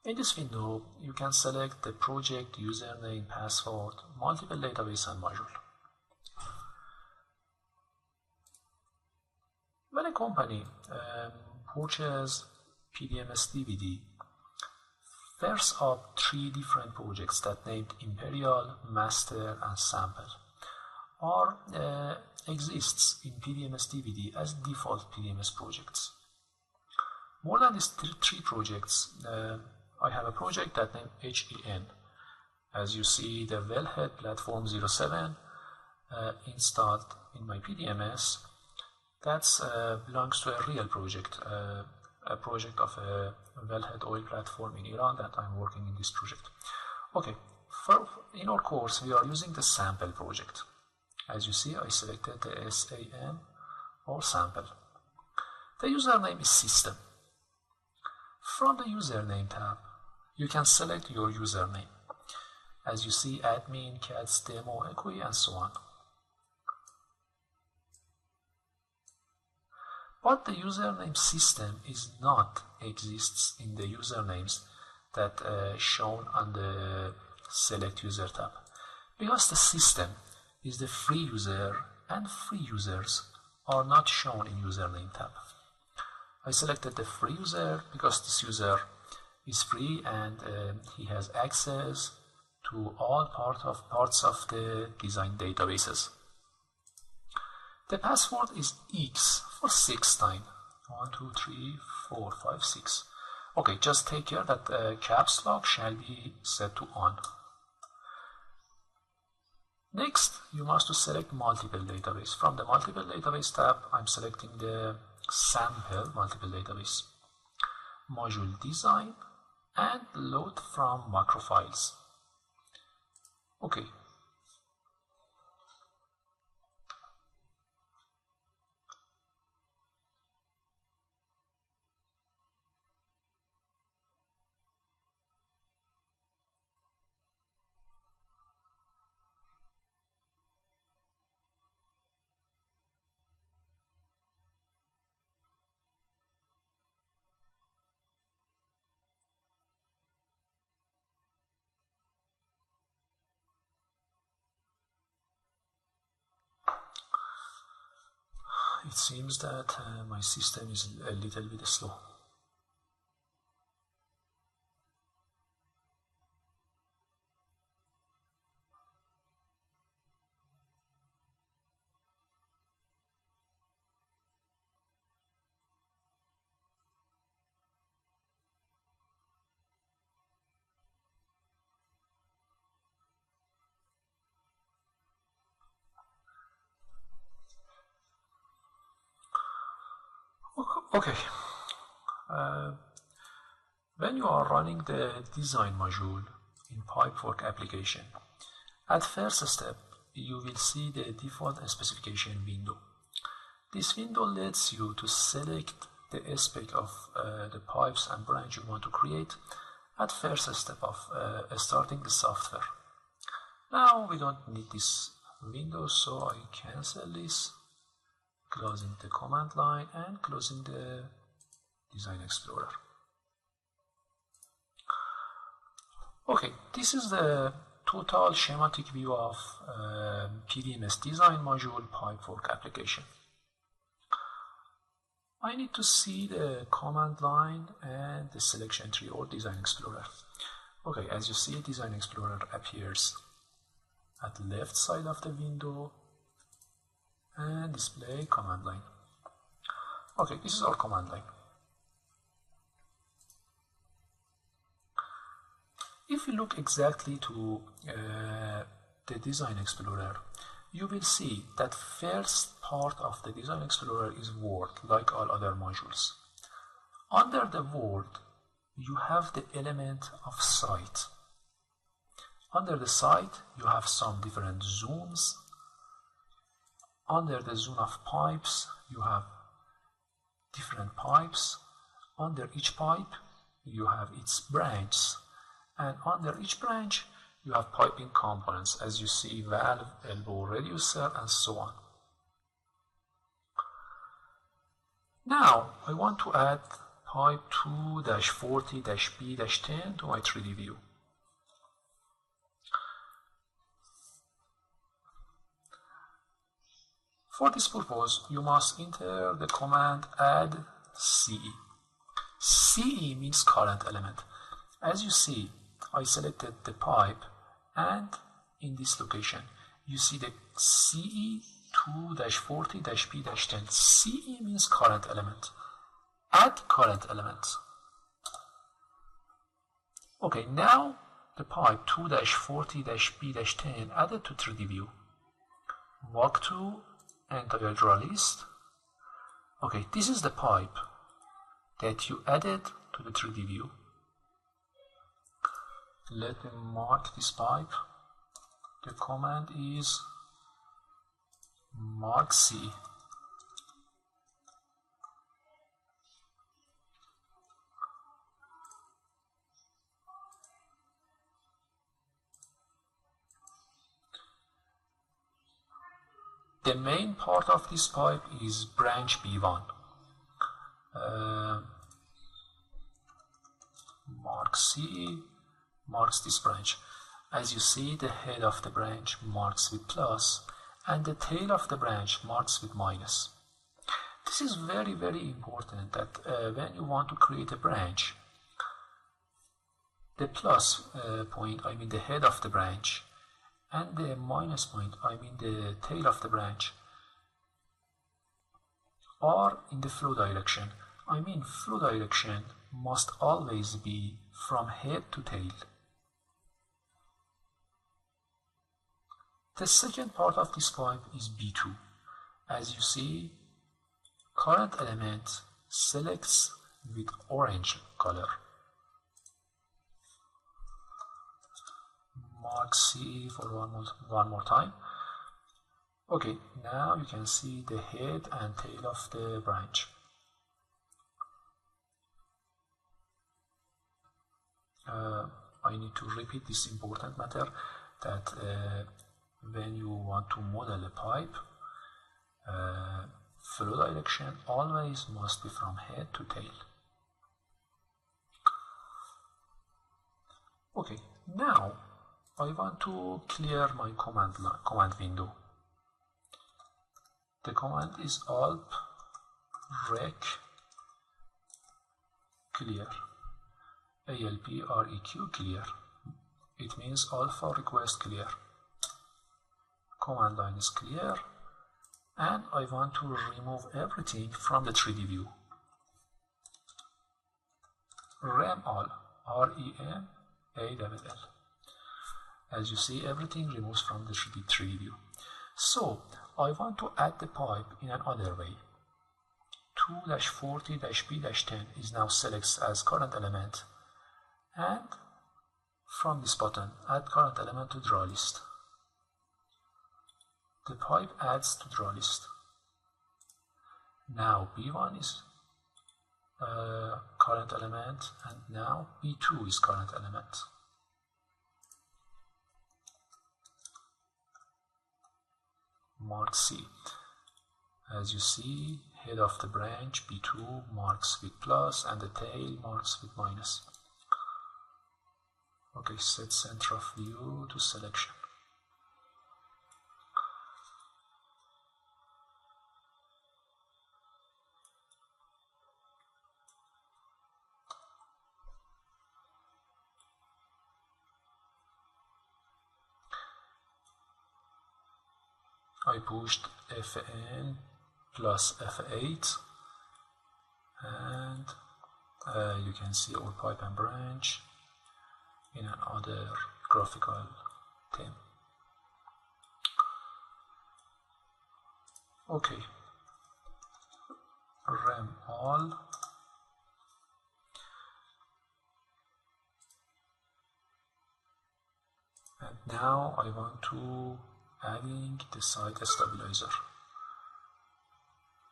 In this window, you can select the project, username, password, multiple database, and module. When a company purchases PDMS DVD, first up 3 different projects that named Imperial, Master, and Sample are exists in PDMS DVD as default PDMS projects. More than these 3 projects, I have a project that named HEN. As you see, the Wellhead Platform 07 installed in my PDMS. That belongs to a real project, a project of a wellhead oil platform in Iran that I'm working in this project. Okay, in our course we are using the sample project. As you see, I selected the SAM or sample. The username is system. From the username tab, you can select your username. As you see, admin, cats, demo, equi, and so on. But the username system is not exists in the usernames that shown on the select user tab, because the system is the free user and free users are not shown in username tab. I selected the free user because this user is free and he has access to all parts of the design databases. The password is X for 6 times. 1, 2, 3, 4, 5, 6. Okay, just take care that caps lock shall be set to on. Next, you must select multiple database. From the multiple database tab, I'm selecting the sample multiple database, module design, and load from macro files. Okay. It seems that my system is a little bit slow. Okay, when you are running the design module in Pipework application, at first step you will see the default specification window. This window lets you to select the spec of the pipes and branch you want to create at first step of starting the software. Now we don't need this window, so I cancel this, closing the command line and closing the Design Explorer. Okay, this is the total schematic view of PDMS design module Pipework application. I need to see the command line and the selection tree or Design Explorer. Okay, as you see, Design Explorer appears at the left side of the window and display command line. Okay, this is our command line. If you look exactly to the Design Explorer, you will see that first part of the Design Explorer is Word, like all other modules. Under the Word, you have the element of site. Under the site, you have some different zones. Under the zone of pipes, you have different pipes. Under each pipe, you have its branch. And under each branch, you have piping components, as you see, valve, elbow, reducer, and so on. Now, I want to add pipe 2-40-B-10 to my 3D view. For this purpose, you must enter the command add CE. CE means current element. As you see, I selected the pipe, and in this location, you see the CE 2-40-B-10. CE means current element. Add current element. Okay, now the pipe 2-40-B-10 added to 3D view. Walk to entire draw list. Okay, this is the pipe that you added to the 3D view. Let me mark this pipe. The command is mark C. The main part of this pipe is branch B1. Mark C marks this branch. As you see, the head of the branch marks with plus, and the tail of the branch marks with minus. This is very important that when you want to create a branch, the plus point, I mean the head of the branch, and the minus point, I mean the tail of the branch, are in the flow direction. I mean flow direction must always be from head to tail. The second part of this pipe is B2. As you see, current element selects with orange color. Mark C for one more time. Okay, now you can see the head and tail of the branch. I need to repeat this important matter that when you want to model a pipe, flow direction always must be from head to tail. Okay, now I want to clear my command window. The command is alp rec clear. ALPREQ clear. It means alpha request clear. Command line is clear, and I want to remove everything from the 3D view. Rem all, REMALL. As you see, everything removes from the 3D view. So I want to add the pipe in another way. 2-40-B-10 is now selected as current element, and from this button, add current element to draw list. The pipe adds to draw list. Now B1 is current element, and now B2 is current element. Mark C. As you see, head of the branch B2 marks with plus, and the tail marks with minus. Okay, set center of view to selection. I pushed Fn plus F8, and you can see our pipe and branch in another graphical theme. Okay, rem all, and now I want to adding the site stabilizer.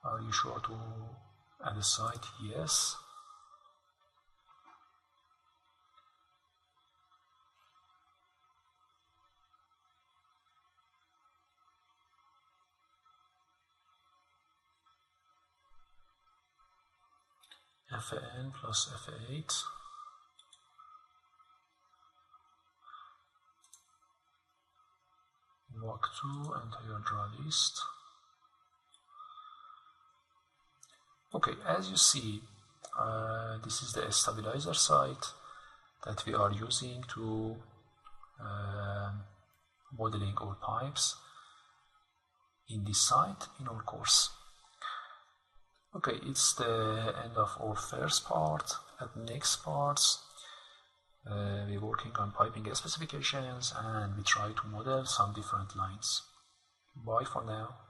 Are you sure to add a site? Yes. FAN plus FA8. Walk to entire draw list. Okay, as you see, this is the stabilizer site that we are using to modeling our pipes in this site in our course. Okay, it's the end of our first part. At next parts, we're working on piping specifications and we try to model some different lines. Bye for now.